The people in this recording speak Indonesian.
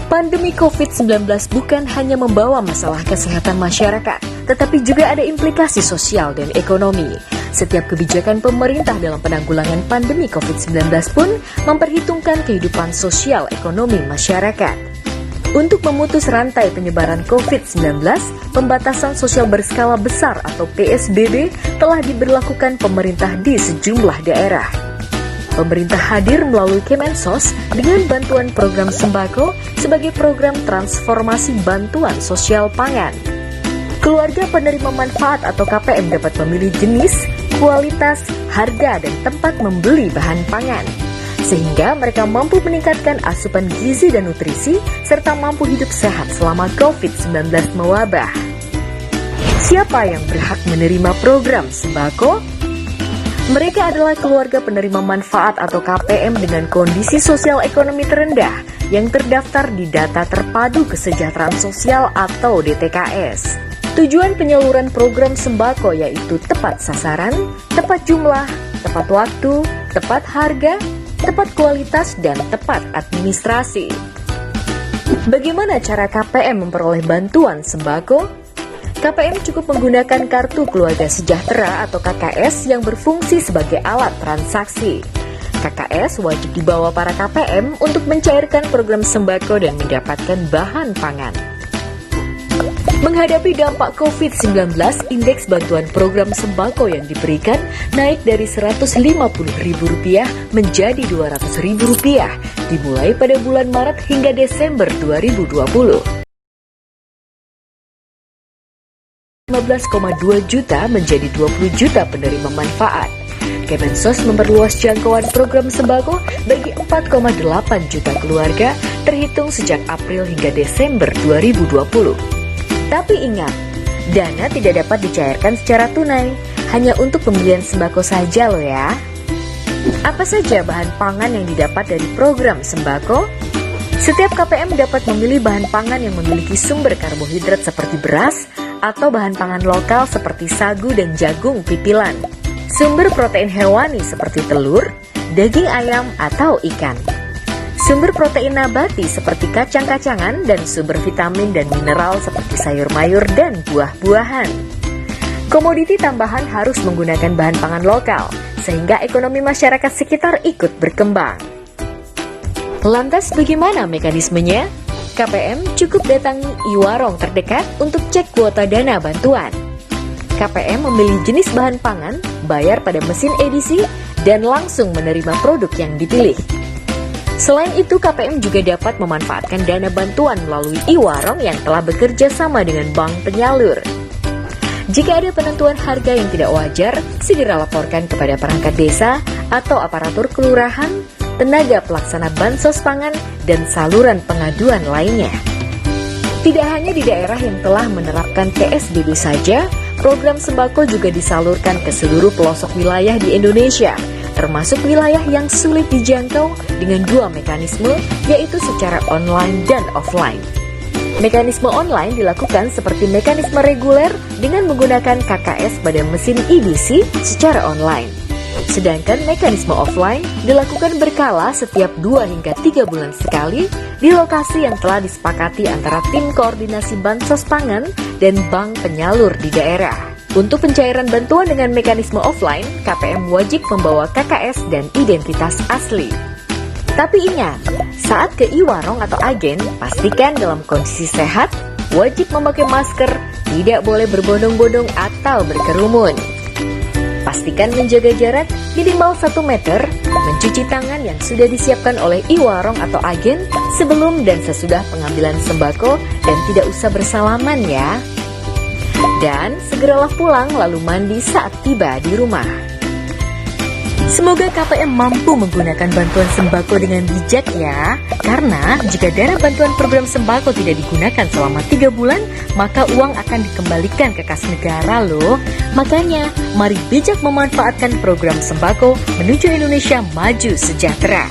Pandemi COVID-19 bukan hanya membawa masalah kesehatan masyarakat, tetapi juga ada implikasi sosial dan ekonomi. Setiap kebijakan pemerintah dalam penanggulangan pandemi COVID-19 pun memperhitungkan kehidupan sosial ekonomi masyarakat. Untuk memutus rantai penyebaran COVID-19, pembatasan sosial berskala besar atau PSBB telah diberlakukan pemerintah di sejumlah daerah. Pemerintah hadir melalui Kemensos dengan bantuan program sembako sebagai program transformasi bantuan sosial pangan. Keluarga penerima manfaat atau KPM dapat memilih jenis, kualitas, harga, dan tempat membeli bahan pangan, sehingga mereka mampu meningkatkan asupan gizi dan nutrisi, serta mampu hidup sehat selama COVID-19 mewabah. Siapa yang berhak menerima program sembako? Mereka adalah keluarga penerima manfaat atau KPM dengan kondisi sosial ekonomi terendah yang terdaftar di Data Terpadu Kesejahteraan Sosial atau DTKS. Tujuan penyaluran program sembako yaitu tepat sasaran, tepat jumlah, tepat waktu, tepat harga, tepat kualitas, dan tepat administrasi. Bagaimana cara KPM memperoleh bantuan sembako? KPM cukup menggunakan Kartu Keluarga Sejahtera atau KKS yang berfungsi sebagai alat transaksi. KKS wajib dibawa para KPM untuk mencairkan program sembako dan mendapatkan bahan pangan. Menghadapi dampak COVID-19, indeks bantuan program sembako yang diberikan naik dari Rp150.000 menjadi Rp200.000 dimulai pada bulan Maret hingga Desember 2020. 15,2 juta menjadi 20 juta penerima manfaat. Kemensos memperluas jangkauan program sembako bagi 4,8 juta keluarga terhitung sejak April hingga Desember 2020. Tapi ingat, dana tidak dapat dicairkan secara tunai, hanya untuk pembelian sembako saja loh ya. Apa saja bahan pangan yang didapat dari program sembako? Setiap KPM dapat memilih bahan pangan yang memiliki sumber karbohidrat seperti beras, atau bahan pangan lokal seperti sagu dan jagung pipilan, sumber protein hewani seperti telur, daging ayam, atau ikan, sumber protein nabati seperti kacang-kacangan, dan sumber vitamin dan mineral seperti sayur mayur dan buah-buahan. Komoditi tambahan harus menggunakan bahan pangan lokal, sehingga ekonomi masyarakat sekitar ikut berkembang. Lantas bagaimana mekanismenya? KPM cukup datangi e-warung terdekat untuk cek kuota dana bantuan. KPM memilih jenis bahan pangan, bayar pada mesin edisi, dan langsung menerima produk yang dipilih. Selain itu, KPM juga dapat memanfaatkan dana bantuan melalui e-warung yang telah bekerja sama dengan bank penyalur. Jika ada penentuan harga yang tidak wajar, segera laporkan kepada perangkat desa atau aparatur kelurahan, tenaga pelaksana bansos pangan, dan saluran pengaduan lainnya. Tidak hanya di daerah yang telah menerapkan PSBB saja, program sembako juga disalurkan ke seluruh pelosok wilayah di Indonesia, termasuk wilayah yang sulit dijangkau dengan dua mekanisme, yaitu secara online dan offline. Mekanisme online dilakukan seperti mekanisme reguler dengan menggunakan KKS pada mesin EDC secara online. Sedangkan mekanisme offline dilakukan berkala setiap 2 hingga 3 bulan sekali di lokasi yang telah disepakati antara tim koordinasi bansos pangan dan bank penyalur di daerah. Untuk pencairan bantuan dengan mekanisme offline, KPM wajib membawa KKS dan identitas asli. Tapi ingat, saat ke e-warung atau agen, pastikan dalam kondisi sehat, wajib memakai masker, tidak boleh berbondong-bondong atau berkerumun. Pastikan menjaga jarak minimal 1 meter, mencuci tangan yang sudah disiapkan oleh e-warung atau agen sebelum dan sesudah pengambilan sembako, dan tidak usah bersalaman ya. Dan segeralah pulang lalu mandi saat tiba di rumah. Semoga KPM mampu menggunakan bantuan sembako dengan bijak ya. Karena jika dana bantuan program sembako tidak digunakan selama 3 bulan, maka uang akan dikembalikan ke kas negara loh. Makanya, mari bijak memanfaatkan program sembako menuju Indonesia maju sejahtera.